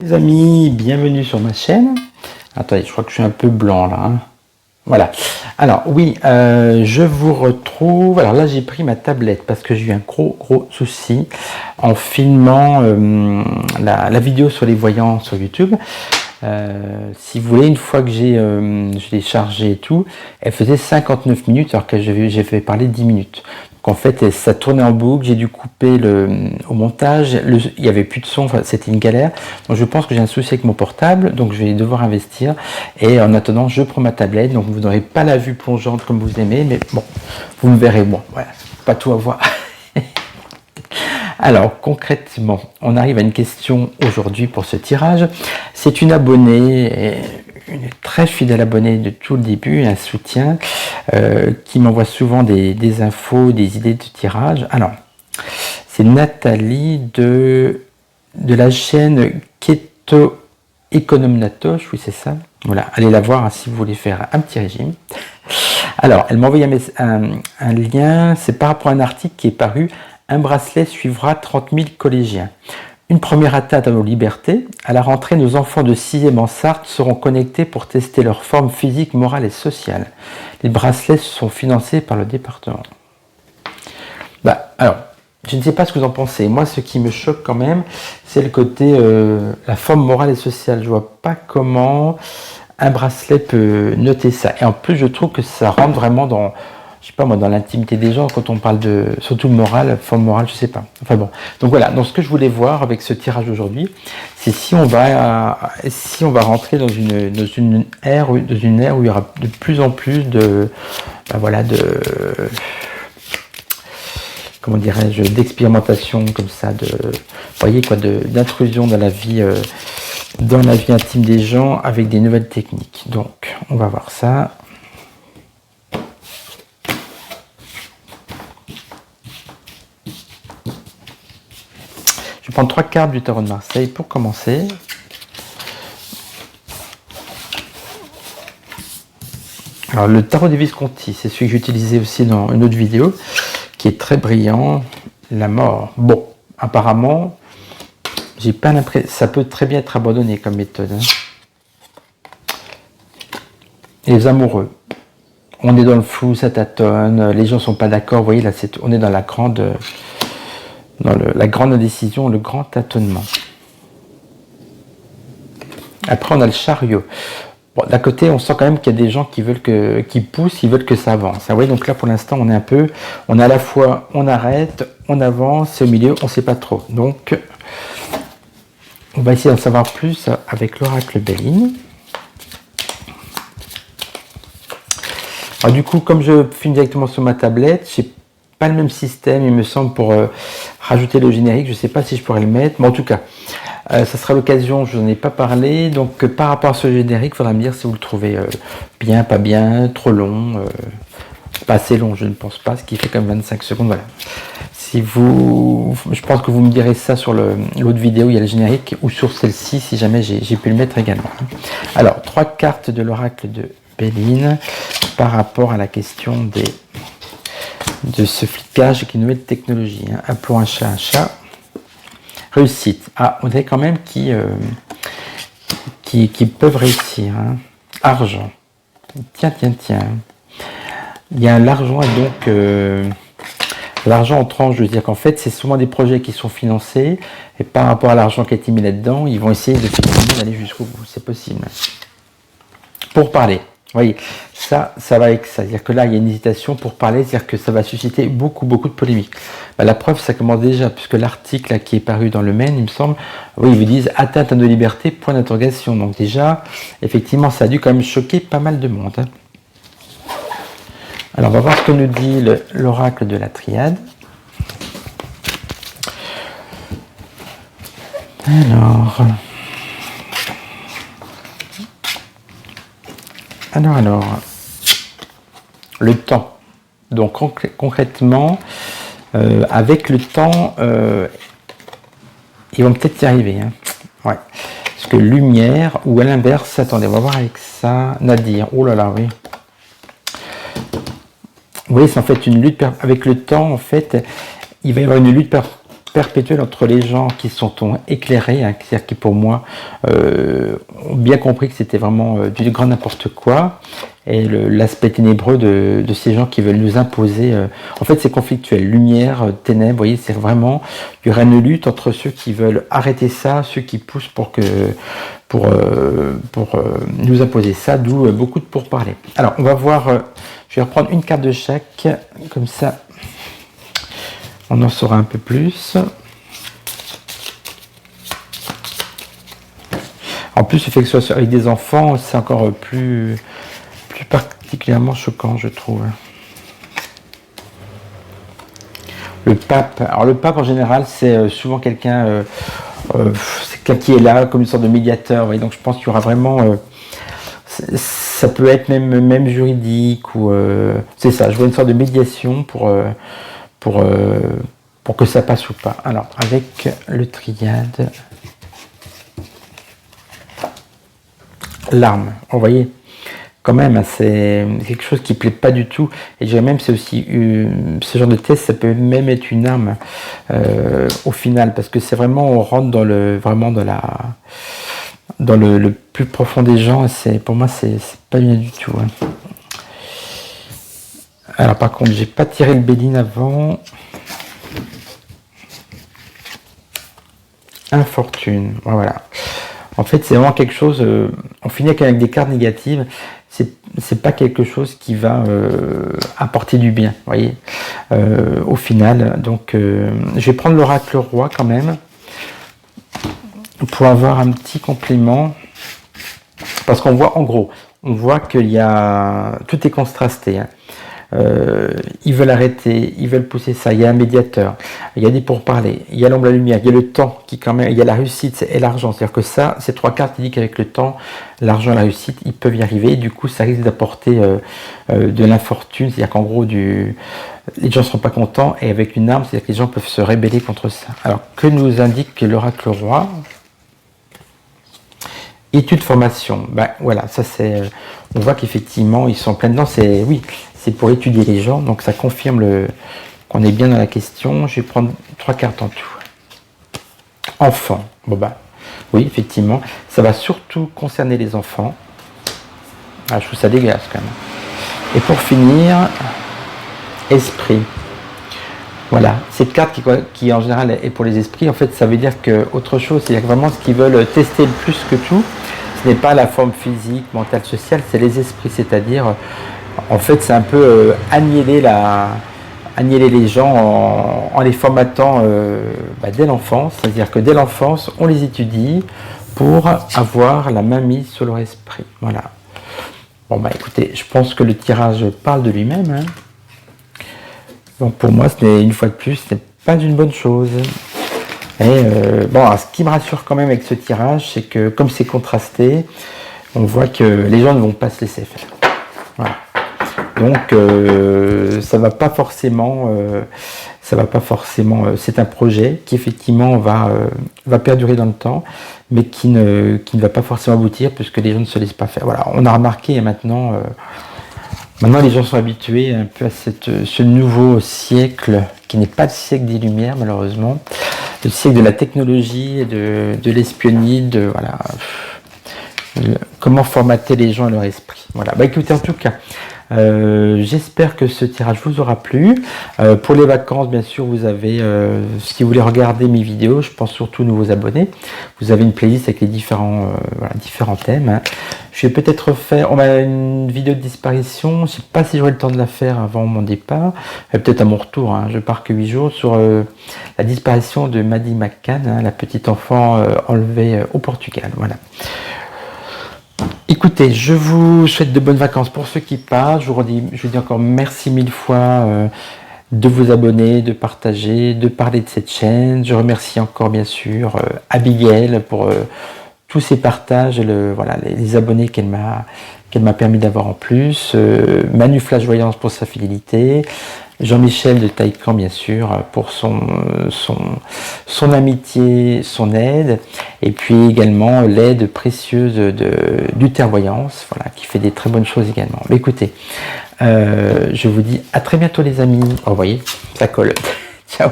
Les amis, bienvenue sur ma chaîne. Attendez, je crois que je suis un peu blanc là. Voilà. Alors oui, je vous retrouve. Alors là, j'ai pris ma tablette parce que j'ai eu un gros souci en filmant la vidéo sur les voyants sur YouTube. Si vous voulez, une fois que je l'ai chargé et tout, elle faisait 59 minutes alors que j'ai fait parler 10 minutes. Donc en fait, ça tournait en boucle, j'ai dû couper au montage, il n'y avait plus de son, enfin, c'était une galère. Donc je pense que j'ai un souci avec mon portable, donc je vais devoir investir. Et en attendant, je prends ma tablette, donc vous n'aurez pas la vue plongeante comme vous aimez, mais bon, vous me verrez, bon, voilà, pas tout à voir. Alors concrètement, on arrive à une question aujourd'hui pour ce tirage. C'est une abonnée, une très fidèle abonnée de tout le début, un soutien qui m'envoie souvent des infos, des idées de tirage. Alors, c'est Nathalie de la chaîne Keto Economnatoche, oui c'est ça. Voilà, allez la voir hein, si vous voulez faire un petit régime. Alors, elle m'a envoyé un lien, c'est par rapport à un article qui est paru. Un bracelet suivra 30 000 collégiens. Une première atteinte à nos libertés. À la rentrée, nos enfants de 6e en Sarthe seront connectés pour tester leur forme physique, morale et sociale. Les bracelets sont financés par le département. Alors, je ne sais pas ce que vous en pensez. Moi, ce qui me choque quand même, c'est le côté la forme morale et sociale. Je ne vois pas comment un bracelet peut noter ça. Et en plus, je trouve que ça rentre vraiment dans... je sais pas moi, dans l'intimité des gens, quand on parle de, surtout morale, forme morale, je sais pas. Enfin bon. Donc voilà, donc ce que je voulais voir avec ce tirage d'aujourd'hui, c'est si on va rentrer dans une ère où il y aura de plus en plus de, comment dirais-je, d'expérimentation comme ça, d'intrusion dans la vie intime des gens avec des nouvelles techniques. Donc, on va voir ça. Je vais prendre 3 cartes du tarot de Marseille pour commencer. Alors le tarot des Visconti, c'est celui que j'ai utilisé aussi dans une autre vidéo, qui est très brillant. La mort. Bon, apparemment, j'ai pas l'impression. Ça peut très bien être abandonné comme méthode. Hein. Les amoureux. On est dans le flou, ça tâtonne, les gens sont pas d'accord. Vous voyez là, on est dans la grande indécision, le grand tâtonnement. Après, on a le chariot. Bon, d'un côté, on sent quand même qu'il y a des gens qui poussent, qui veulent que ça avance. Ah ouais, donc là, pour l'instant, on est à la fois, on arrête, on avance, au milieu, on ne sait pas trop. Donc, on va essayer d'en savoir plus avec l'oracle Béline. Alors du coup, comme je filme directement sur ma tablette, j'ai pas le même système, il me semble, pour rajouter le générique. Je ne sais pas si je pourrais le mettre, mais en tout cas, ça sera l'occasion, je n'en ai pas parlé. Donc par rapport à ce générique, il faudra me dire si vous le trouvez bien, pas bien, trop long, pas assez long, je ne pense pas, ce qui fait quand même 25 secondes. Voilà. Je pense que vous me direz ça sur l'autre vidéo, il y a le générique, ou sur celle-ci, si jamais j'ai pu le mettre également. Alors, 3 cartes de l'oracle de Béline par rapport à la question de ce flicage avec une nouvelle technologie. Hein. Appelons un chat un chat. Réussite. Ah, on dirait quand même qui peuvent réussir. Hein. Argent. Tiens. Il y a l'argent et donc l'argent en tranche. Je veux dire qu'en fait, c'est souvent des projets qui sont financés et par rapport à l'argent qui a été mis là-dedans, ils vont essayer de finalement d'aller jusqu'au bout. C'est possible. Pour parler. Vous voyez, ça va avec ça. C'est-à-dire que là, il y a une hésitation pour parler, c'est-à-dire que ça va susciter beaucoup de polémiques. La preuve, ça commence déjà, puisque l'article là, qui est paru dans le Maine, il me semble, oui, ils vous disent « atteinte à nos libertés, point d'interrogation ». Donc déjà, effectivement, ça a dû quand même choquer pas mal de monde. Hein. Alors, on va voir ce que nous dit l'oracle de la triade. Alors, le temps. Donc concrètement, avec le temps, ils vont peut-être y arriver. Hein. Ouais. Parce que lumière, ou à l'inverse, attendez, on va voir avec ça. Nadir, oh là là, oui. Vous voyez, c'est en fait une lutte avec le temps, en fait, il va y avoir une lutte perpétuelle entre les gens qui sont éclairés, hein, c'est-à-dire qui pour moi ont bien compris que c'était vraiment du grand n'importe quoi, et l'aspect ténébreux de ces gens qui veulent nous imposer. En fait, c'est conflictuel, lumière, ténèbres, vous voyez, c'est vraiment, il y aura une lutte entre ceux qui veulent arrêter ça, ceux qui poussent pour nous imposer ça, d'où beaucoup de pourparlers. Alors, on va voir, je vais reprendre une carte de chaque, comme ça, on en saura un peu plus. En plus, le fait que ce soit avec des enfants, c'est encore plus particulièrement choquant, je trouve. Le pape. Alors le pape en général, c'est souvent quelqu'un qui est là comme une sorte de médiateur. Vous voyez, donc je pense qu'il y aura vraiment, ça peut être même juridique ou c'est ça. Je vois une sorte de médiation pour que ça passe ou pas. Alors avec le triade, l'arme. Vous voyez. Quand même, c'est quelque chose qui ne plaît pas du tout. Et je dirais même, c'est aussi ce genre de test, ça peut même être une arme au final, parce que c'est vraiment, on rentre dans le plus profond des gens. Et pour moi, c'est pas bien du tout. Hein. Alors par contre, j'ai pas tiré le Béline avant. Infortune, voilà. En fait, c'est vraiment quelque chose. On finit avec des cartes négatives. C'est pas quelque chose qui va apporter du bien, vous voyez, au final. Donc, je vais prendre l'oracle roi quand même pour avoir un petit complément, parce qu'on voit, en gros, on voit qu'il y a tout est contrasté. Hein. Ils veulent arrêter, ils veulent pousser ça, il y a un médiateur, il y a des pourparlers, il y a l'ombre, la lumière, il y a le temps qui quand même, il y a la réussite et l'argent, c'est-à-dire que ça, ces trois cartes indiquent qu'avec le temps, l'argent et la réussite, ils peuvent y arriver, et du coup ça risque d'apporter de l'infortune, c'est-à-dire qu'en gros les gens ne seront pas contents, et avec une arme, c'est-à-dire que les gens peuvent se rébeller contre ça. Alors que nous indique l'oracle roi? Étude formation, ben voilà, ça c'est, on voit qu'effectivement ils sont en plein dedans, c'est pour étudier les gens, donc ça confirme qu'on est bien dans la question. Je vais prendre 3 cartes en tout. Enfants, bon bah, oui effectivement, ça va surtout concerner les enfants. Ah, je trouve ça dégueulasse quand même. Et pour finir, esprit. Voilà, cette carte qui en général est pour les esprits, en fait ça veut dire que autre chose, c'est-à-dire vraiment ce qu'ils veulent tester le plus que tout, ce n'est pas la forme physique, mentale, sociale, c'est les esprits, c'est-à-dire en fait c'est un peu annihiler les gens en les formatant dès l'enfance, c'est-à-dire que dès l'enfance on les étudie pour avoir la main mise sur leur esprit. Voilà. Bon bah écoutez, je pense que le tirage parle de lui-même. Hein. Donc pour moi, une fois de plus, ce n'est pas une bonne chose. Et ce qui me rassure quand même avec ce tirage, c'est que comme c'est contrasté, on voit que les gens ne vont pas se laisser faire. Voilà. Donc ça va pas forcément. C'est un projet qui effectivement va perdurer dans le temps, mais qui ne va pas forcément aboutir puisque les gens ne se laissent pas faire. Voilà, on a remarqué maintenant. Maintenant, les gens sont habitués un peu à ce nouveau siècle, qui n'est pas le siècle des Lumières, malheureusement, le siècle de la technologie, de l'espionnage, voilà, comment formater les gens et leur esprit. Voilà. Bah écoutez, en tout cas, j'espère que ce tirage vous aura plu. Pour les vacances, bien sûr, vous avez, si vous voulez regarder mes vidéos, je pense surtout aux nouveaux abonnés, vous avez une playlist avec les différents thèmes. Hein. Je vais peut-être faire, on a une vidéo de disparition, je ne sais pas si j'aurai le temps de la faire avant mon départ, peut-être à mon retour, hein, je pars que 8 jours, sur la disparition de Maddie McCann, hein, la petite enfant enlevée au Portugal. Voilà. Écoutez, je vous souhaite de bonnes vacances pour ceux qui partent. Je vous dis encore merci 1000 fois de vous abonner, de partager, de parler de cette chaîne. Je remercie encore bien sûr Abigail pour tous ces partages et les abonnés qu'elle m'a permis d'avoir en plus. Manu Flash Voyance pour sa fidélité. Jean-Michel de Taïkan, bien sûr, pour son amitié, son aide, et puis également l'aide précieuse du Terre-Voyance, voilà, qui fait des très bonnes choses également. Mais écoutez, je vous dis à très bientôt les amis. Oh, vous voyez, ça colle. Ciao.